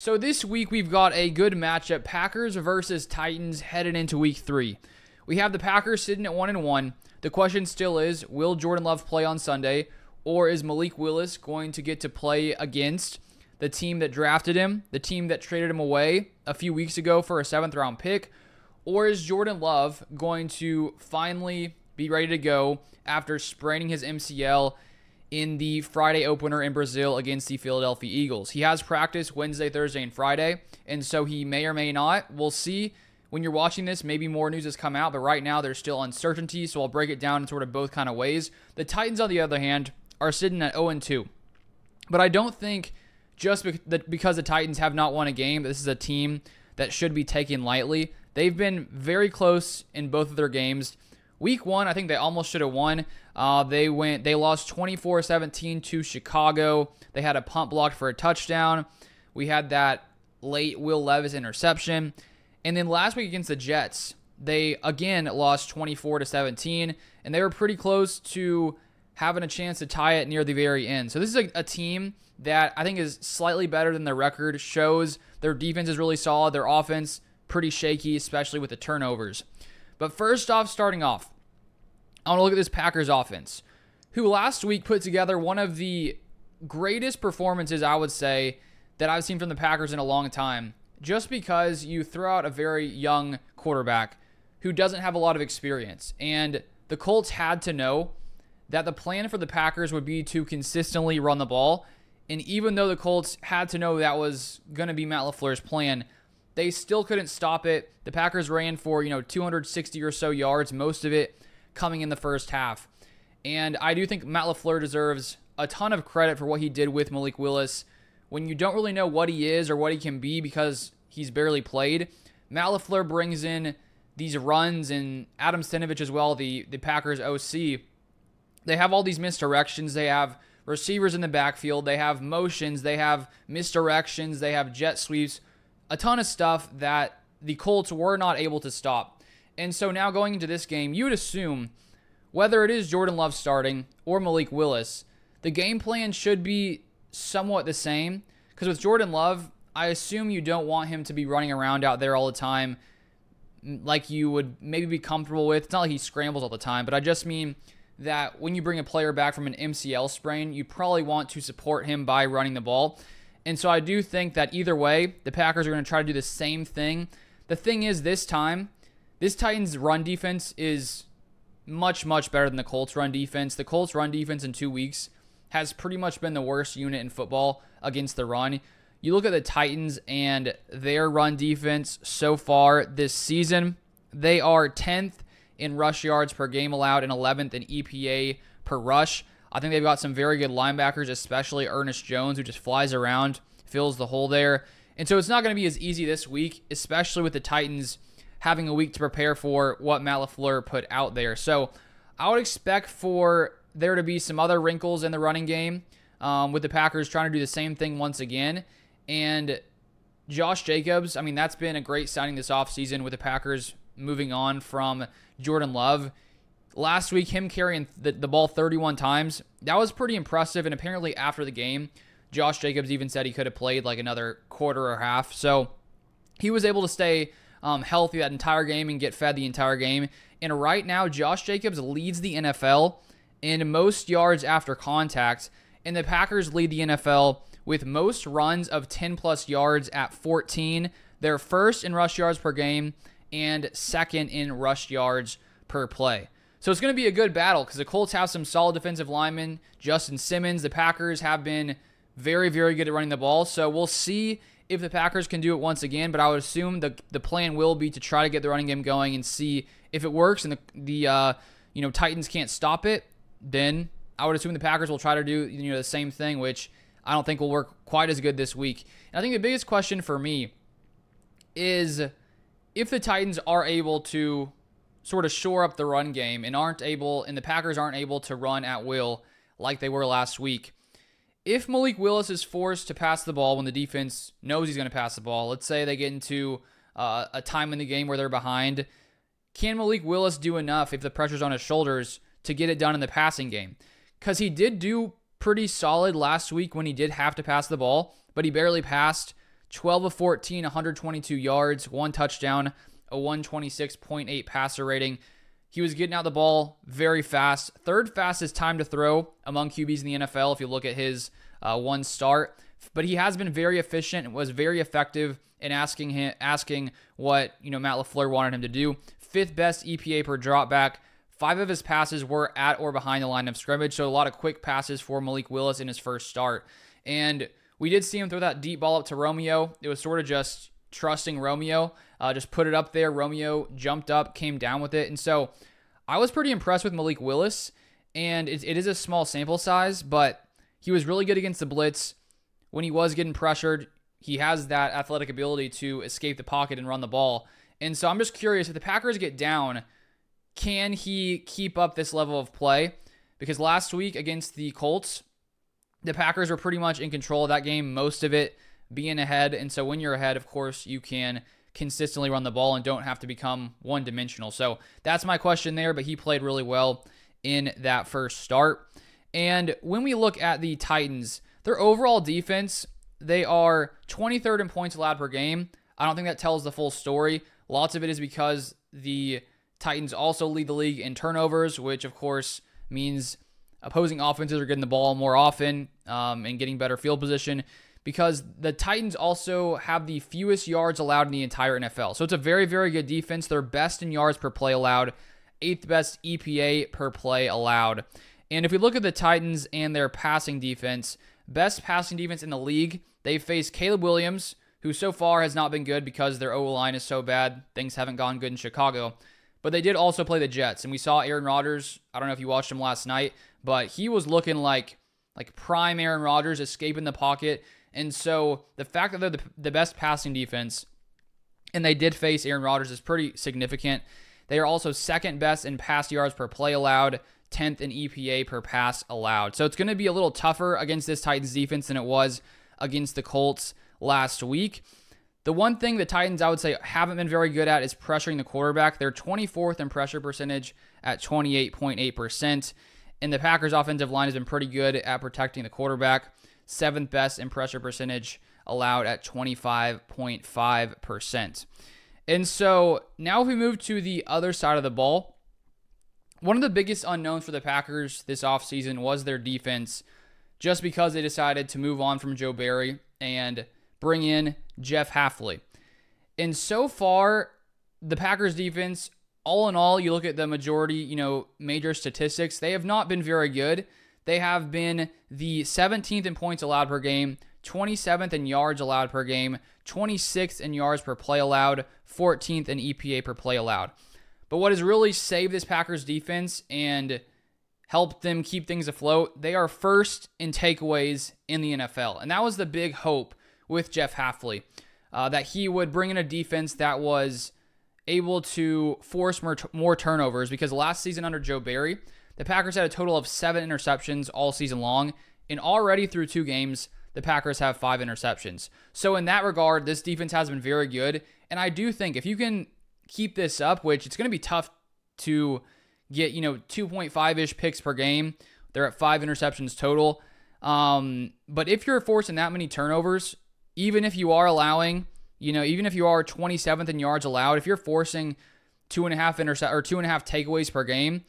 So this week we've got a good matchup, Packers versus Titans headed into week 3. We have the Packers sitting at 1-1. The question still is, will Jordan Love play on Sunday, or is Malik Willis going to get to play against the team that drafted him, the team that traded him away a few weeks ago for a 7th round pick, or is Jordan Love going to finally be ready to go after spraining his MCL in the Friday opener in Brazil against the Philadelphia Eagles? He has practice Wednesday, Thursday, and Friday, and so he may or may not. We'll see. When you're watching this, maybe more news has come out, but right now there's still uncertainty, so I'll break it down in sort of both kind of ways. The Titans, on the other hand, are sitting at 0-2, but I don't think just because the Titans have not won a game, this is a team that should be taken lightly. They've been very close in both of their games. Week 1, I think they almost should have won. They lost 24-17 to Chicago. They had a punt blocked for a touchdown. We had that late Will Levis interception. And then last week against the Jets, they again lost 24-17, and they were pretty close to having a chance to tie it near the very end. So this is a team that I think is slightly better than their record, shows their defense is really solid, their offense pretty shaky, especially with the turnovers. But first off, starting off, I want to look at this Packers offense, who last week put together one of the greatest performances, I would say, that I've seen from the Packers in a long time, just because you throw out a very young quarterback who doesn't have a lot of experience. And the Colts had to know that the plan for the Packers would be to consistently run the ball. And even though the Colts had to know that was going to be Matt LaFleur's plan, they still couldn't stop it. The Packers ran for 260 or so yards, most of it coming in the first half. And I do think Matt LaFleur deserves a ton of credit for what he did with Malik Willis. When you don't really know what he is or what he can be because he's barely played, Matt LaFleur brings in these runs, and Adam Stenavich as well, the Packers OC. They have all these misdirections. They have receivers in the backfield. They have motions. They have misdirections. They have jet sweeps. A ton of stuff that the Colts were not able to stop. And so now going into this game, you would assume, whether it is Jordan Love starting or Malik Willis, the game plan should be somewhat the same. Because with Jordan Love, I assume you don't want him to be running around out there all the time like you would maybe be comfortable with. It's not like he scrambles all the time, but I just mean that when you bring a player back from an MCL sprain, you probably want to support him by running the ball. And so I do think that either way, the Packers are going to try to do the same thing. The thing is, this time, this Titans run defense is much, much better than the Colts run defense. The Colts run defense in 2 weeks has pretty much been the worst unit in football against the run. You look at the Titans and their run defense so far this season, they are 10th in rush yards per game allowed and 11th in EPA per rush. I think they've got some very good linebackers, especially Ernest Jones, who just flies around, fills the hole there. And so it's not going to be as easy this week, especially with the Titans having a week to prepare for what Matt LaFleur put out there. So I would expect for there to be some other wrinkles in the running game, with the Packers trying to do the same thing once again. And Josh Jacobs, I mean, that's been a great signing this offseason with the Packers moving on from Jordan Love. Last week, him carrying the ball 31 times, that was pretty impressive. And apparently after the game, Josh Jacobs even said he could have played like another quarter or half. So he was able to stay healthy that entire game and get fed the entire game. And right now, Josh Jacobs leads the NFL in most yards after contact. And the Packers lead the NFL with most runs of 10-plus yards at 14. They're first in rush yards per game and second in rush yards per play. So it's going to be a good battle because the Colts have some solid defensive linemen. Justin Simmons, the Packers have been very, very good at running the ball. So we'll see if the Packers can do it once again, but I would assume the plan will be to try to get the running game going and see if it works and the Titans can't stop it. Then I would assume the Packers will try to do the same thing, which I don't think will work quite as good this week. And I think the biggest question for me is if the Titans are able to sort of shore up the run game and the Packers aren't able to run at will like they were last week. If Malik Willis is forced to pass the ball when the defense knows he's going to pass the ball, let's say they get into a time in the game where they're behind, can Malik Willis do enough if the pressure's on his shoulders to get it done in the passing game? Because he did do pretty solid last week when he did have to pass the ball, but he barely passed 12 of 14, 122 yards, 1 touchdown, a 126.8 passer rating. He was getting out the ball very fast. Third fastest time to throw among QBs in the NFL if you look at his one start. But he has been very efficient and was very effective in asking what Matt LaFleur wanted him to do. 5th best EPA per dropback. 5 of his passes were at or behind the line of scrimmage, so a lot of quick passes for Malik Willis in his first start. And we did see him throw that deep ball up to Romeo. It was sort of just trusting Romeo. Just put it up there. Romeo jumped up, came down with it. And so I was pretty impressed with Malik Willis. And it is a small sample size, but he was really good against the blitz. When he was getting pressured, he has that athletic ability to escape the pocket and run the ball. And so I'm just curious, if the Packers get down, can he keep up this level of play? Because last week against the Colts, the Packers were pretty much in control of that game, most of it being ahead. And so when you're ahead, of course, you can consistently run the ball and don't have to become one-dimensional. So that's my question there, but he played really well in that first start. And when we look at the Titans, their overall defense, they are 23rd in points allowed per game. I don't think that tells the full story. Lots of it is because the Titans also lead the league in turnovers, which of course means opposing offenses are getting the ball more often and getting better field position, because the Titans also have the fewest yards allowed in the entire NFL. So it's a very, very good defense. They're best in yards per play allowed, 8th best EPA per play allowed. And if we look at the Titans and their passing defense, best passing defense in the league, they've faced Caleb Williams, who so far has not been good because their O-line is so bad. Things haven't gone good in Chicago. But they did also play the Jets, and we saw Aaron Rodgers. I don't know if you watched him last night, but he was looking like prime Aaron Rodgers, escaping the pocket. And so the fact that they're the best passing defense, and they did face Aaron Rodgers, is pretty significant. They are also 2nd best in pass yards per play allowed, 10th in EPA per pass allowed. So it's going to be a little tougher against this Titans defense than it was against the Colts last week. The one thing the Titans, I would say, haven't been very good at is pressuring the quarterback. They're 24th in pressure percentage at 28.8%. And the Packers' offensive line has been pretty good at protecting the quarterback. 7th best in pressure percentage allowed at 25.5%. And so now if we move to the other side of the ball, one of the biggest unknowns for the Packers this offseason was their defense, just because they decided to move on from Joe Barry and bring in Jeff Hafley. And so far, the Packers defense, all in all, you look at the majority, major statistics, they have not been very good. They have been the 17th in points allowed per game, 27th in yards allowed per game, 26th in yards per play allowed, 14th in EPA per play allowed. But what has really saved this Packers defense and helped them keep things afloat, they are first in takeaways in the NFL. And that was the big hope with Jeff Hafley, that he would bring in a defense that was able to force more turnovers, because last season under Joe Barry, the Packers had a total of 7 interceptions all season long, and already through 2 games, the Packers have 5 interceptions. So in that regard, this defense has been very good, and I do think if you can keep this up, which it's going to be tough to get, 2.5-ish picks per game. They're at 5 interceptions total. But if you're forcing that many turnovers, even if you are allowing, even if you are 27th in yards allowed, if you're forcing 2.5 takeaways per game,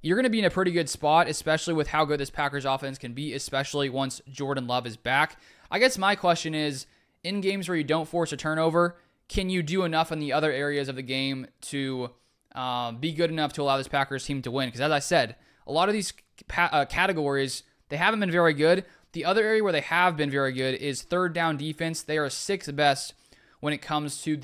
you're going to be in a pretty good spot, especially with how good this Packers offense can be, especially once Jordan Love is back. I guess my question is, in games where you don't force a turnover, can you do enough in the other areas of the game to be good enough to allow this Packers team to win? Because as I said, a lot of these categories, they haven't been very good. The other area where they have been very good is third down defense. They are 6th best when it comes to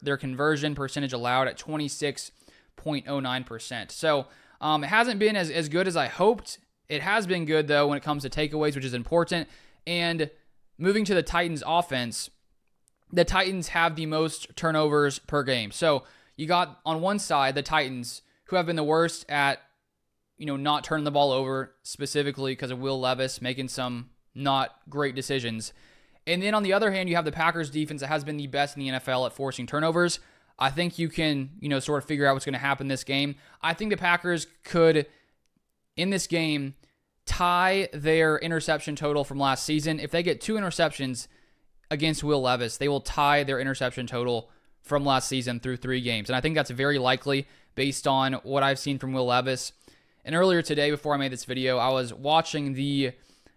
their conversion percentage allowed at 26.09%. So it hasn't been as good as I hoped. It has been good, though, when it comes to takeaways, which is important. And moving to the Titans offense, the Titans have the most turnovers per game. So you got on one side the Titans, who have been the worst at not turning the ball over, specifically because of Will Levis making some not great decisions. And then on the other hand, you have the Packers defense that has been the best in the NFL at forcing turnovers. I think you can, sort of figure out what's going to happen this game. I think the Packers could, in this game, tie their interception total from last season. If they get 2 interceptions against Will Levis, they will tie their interception total from last season through 3 games. And I think that's very likely based on what I've seen from Will Levis. And earlier today, before I made this video, I was watching the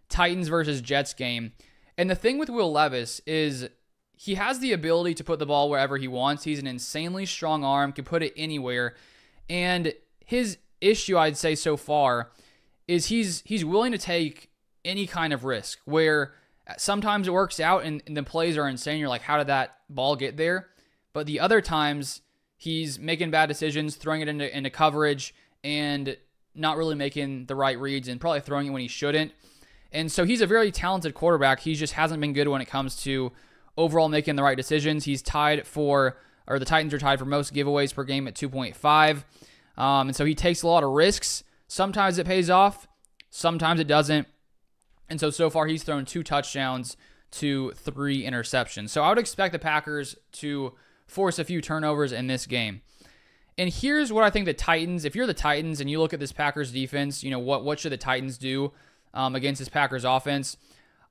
Titans versus Jets game. And the thing with Will Levis is he has the ability to put the ball wherever he wants. He's an insanely strong arm, can put it anywhere. And his issue, I'd say so far, is he's willing to take any kind of risk, where sometimes it works out and the plays are insane. You're like, how did that ball get there? But the other times, he's making bad decisions, throwing it into coverage, and not really making the right reads, and probably throwing it when he shouldn't. And so he's a very talented quarterback. He just hasn't been good when it comes to overall making the right decisions. He's tied for, or the Titans are tied for most giveaways per game at 2.5. And so he takes a lot of risks. Sometimes it pays off, sometimes it doesn't. And so far he's thrown 2 touchdowns to 3 interceptions. So I would expect the Packers to force a few turnovers in this game. And here's what I think the Titans, if you're the Titans and you look at this Packers defense, what should the Titans do against this Packers offense?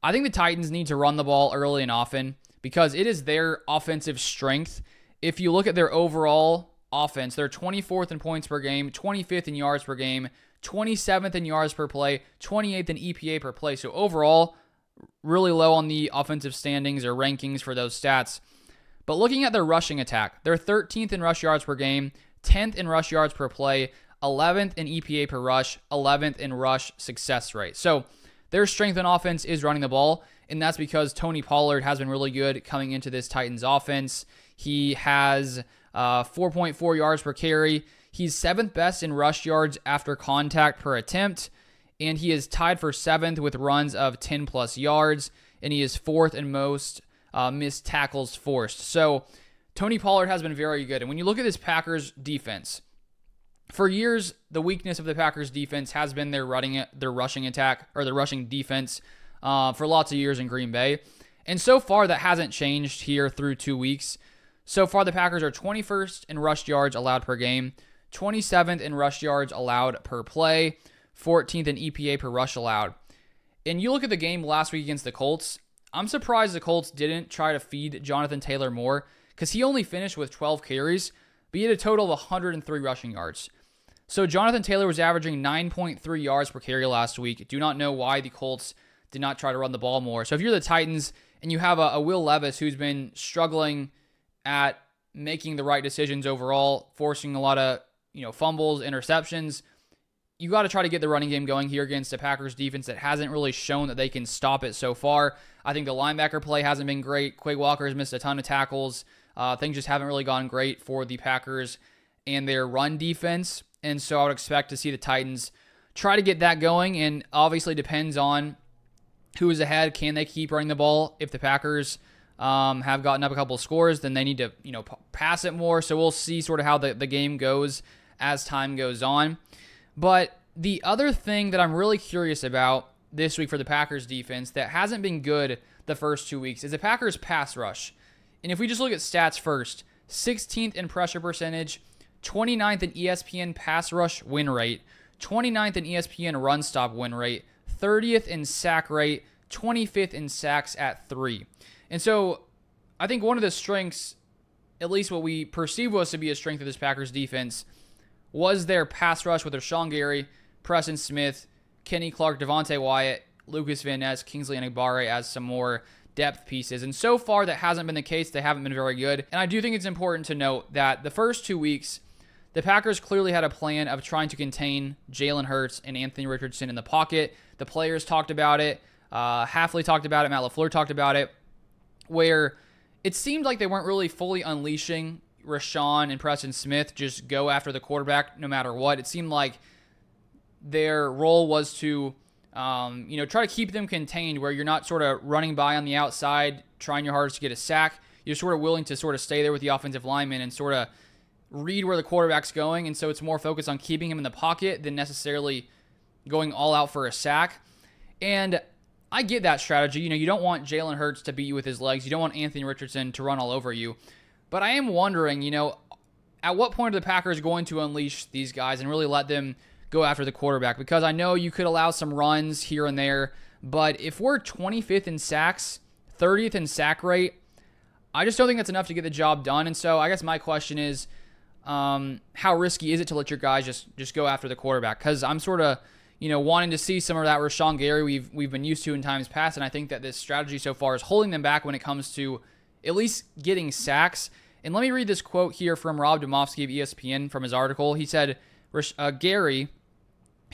I think the Titans need to run the ball early and often because it is their offensive strength. If you look at their overall offense, they're 24th in points per game, 25th in yards per game, 27th in yards per play, 28th in EPA per play. So overall, really low on the offensive standings or rankings for those stats. But looking at their rushing attack, they're 13th in rush yards per game, 10th in rush yards per play, 11th in EPA per rush, 11th in rush success rate. So their strength in offense is running the ball, and that's because Tony Pollard has been really good coming into this Titans offense. He has 4.4 yards per carry. He's 7th best in rush yards after contact per attempt, and he is tied for 7th with runs of 10-plus yards, and he is 4th in most missed tackles forced. So Tony Pollard has been very good. And when you look at this Packers defense, for years, the weakness of the Packers defense has been their rushing attack, or their rushing defense for lots of years in Green Bay. And so far, that hasn't changed here through 2 weeks. So far, the Packers are 21st in rush yards allowed per game, 27th in rush yards allowed per play, 14th in EPA per rush allowed. And you look at the game last week against the Colts, I'm surprised the Colts didn't try to feed Jonathan Taylor more because he only finished with 12 carries, but he had a total of 103 rushing yards. So Jonathan Taylor was averaging 9.3 yards per carry last week. Do not know why the Colts did not try to run the ball more. So if you're the Titans and you have a Will Levis who's been struggling at making the right decisions overall, forcing a lot of fumbles, interceptions, you got to try to get the running game going here against a Packers defense that hasn't really shown that they can stop it so far. I think the linebacker play hasn't been great. Quay Walker has missed a ton of tackles. Things just haven't really gone great for the Packers and their run defense. And so I would expect to see the Titans try to get that going. And obviously depends on who is ahead. Can they keep running the ball? If the Packers have gotten up a couple of scores, then they need to pass it more. So we'll see sort of how the game goes as time goes on. But the other thing that I'm really curious about this week for the Packers defense that hasn't been good the first 2 weeks is the Packers pass rush. And if we just look at stats first, 16th in pressure percentage, 29th in ESPN pass rush win rate, 29th in ESPN run stop win rate, 30th in sack rate, 25th in sacks at 3. And so I think one of the strengths, at least what we perceive was to be a strength of this Packers defense, was their pass rush with Rashawn Gary, Preston Smith, Kenny Clark, Devontae Wyatt, Lucas Van Ness, Kingsley Enagbare as some more depth pieces. And so far, that hasn't been the case. They haven't been very good. And I do think it's important to note that the first 2 weeks, the Packers clearly had a plan of trying to contain Jalen Hurts and Anthony Richardson in the pocket. The players talked about it. Hafley talked about it. Matt LaFleur talked about it, where it seemed like they weren't really fully unleashing Rashawn and Preston Smith, just go after the quarterback no matter what. It seemed like their role was to, try to keep them contained where you're not sort of running by on the outside, trying your hardest to get a sack. You're sort of willing to sort of stay there with the offensive lineman and sort of read where the quarterback's going. And so it's more focused on keeping him in the pocket than necessarily going all out for a sack. And I get that strategy. You don't want Jalen Hurts to beat you with his legs. You don't want Anthony Richardson to run all over you. But I am wondering, at what point are the Packers going to unleash these guys and really let them go after the quarterback? Because I know you could allow some runs here and there, but if we're 25th in sacks, 30th in sack rate. I just don't think that's enough to get the job done. And so I guess my question is, how risky is it to let your guys just go after the quarterback? Because I'm sort of, wanting to see some of that Rashawn Gary we've been used to in times past, and I think that this strategy so far is holding them back when it comes to at least getting sacks. And let me read this quote here from Rob Demovsky of ESPN from his article. He said, Gary,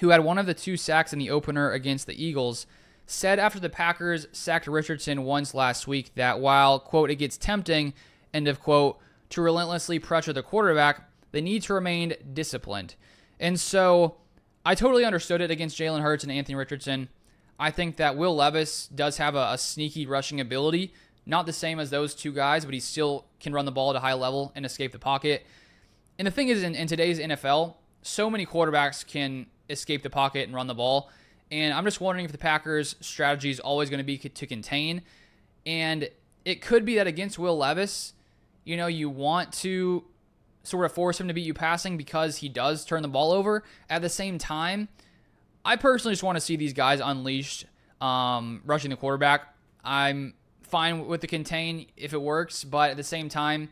who had one of the 2 sacks in the opener against the Eagles, said after the Packers sacked Richardson once last week that while, quote, it gets tempting, end of quote, to relentlessly pressure the quarterback, they need to remain disciplined. And so I totally understood it against Jalen Hurts and Anthony Richardson. I think that Will Levis does have a sneaky rushing ability. Not the same as those 2 guys, but he still can run the ball at a high level and escape the pocket. And the thing is, in today's NFL, so many quarterbacks can escape the pocket and run the ball. And I'm just wondering if the Packers' strategy is always going to be to contain. And it could be that against Will Levis, you want to sort of force him to beat you passing because he does turn the ball over. At the same time, I personally just want to see these guys unleashed, rushing the quarterback. I'm fine with the contain if it works, but at the same time,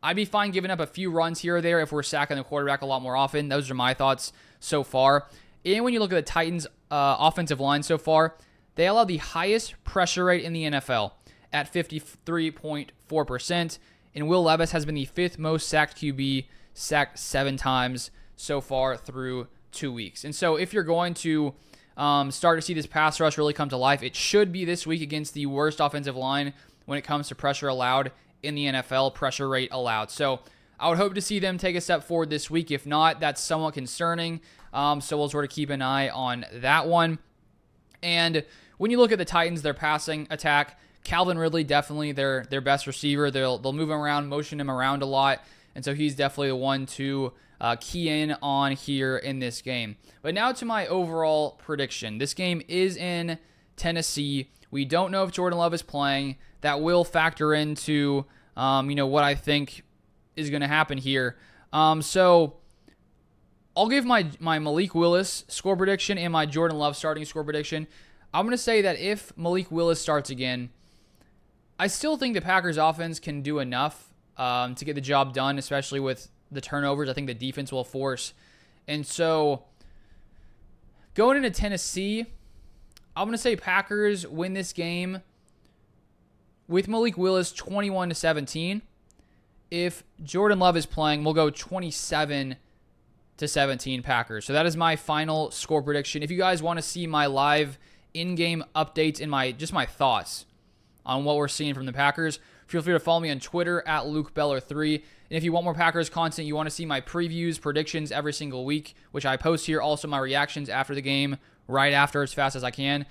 I'd be fine giving up a few runs here or there if we're sacking the quarterback a lot more often. Those are my thoughts so far. And when you look at the Titans' offensive line so far, they allow the highest pressure rate in the NFL at 53.4%. And Will Levis has been the 5th most sacked QB, sacked 7 times so far through 2 weeks. And so if you're going to start to see this pass rush really come to life, it should be this week against the worst offensive line when it comes to pressure allowed in the NFL, pressure rate allowed. So I would hope to see them take a step forward this week. If not, that's somewhat concerning. So we'll sort of keep an eye on that one. And when you look at the Titans, their passing attack, Calvin Ridley, definitely their best receiver. They'll move him around, motion him around a lot. And so he's definitely the one to key in on here in this game. But now to my overall prediction. This game is in Tennessee. We don't know if Jordan Love is playing. That will factor into, what I think is going to happen here. So I'll give my Malik Willis score prediction and my Jordan Love starting score prediction. I'm going to say that if Malik Willis starts again, I still think the Packers offense can do enough to get the job done, especially with the turnovers I think the defense will force. And so going into Tennessee, I'm going to say Packers win this game with Malik Willis 21-17. If Jordan Love is playing, we'll go 27-17 Packers. So that is my final score prediction. If you guys want to see my live in-game updates and my thoughts on what we're seeing from the Packers, feel free to follow me on Twitter at LukeBeller3. And if you want more Packers content, you want to see my previews, predictions every single week, which I post here, also my reactions after the game, right after as fast as I can.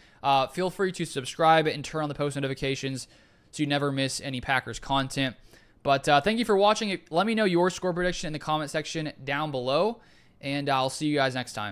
Feel free to subscribe and turn on the post notifications so you never miss any Packers content. But thank you for watching. Let me know your score prediction in the comment section down below, and I'll see you guys next time.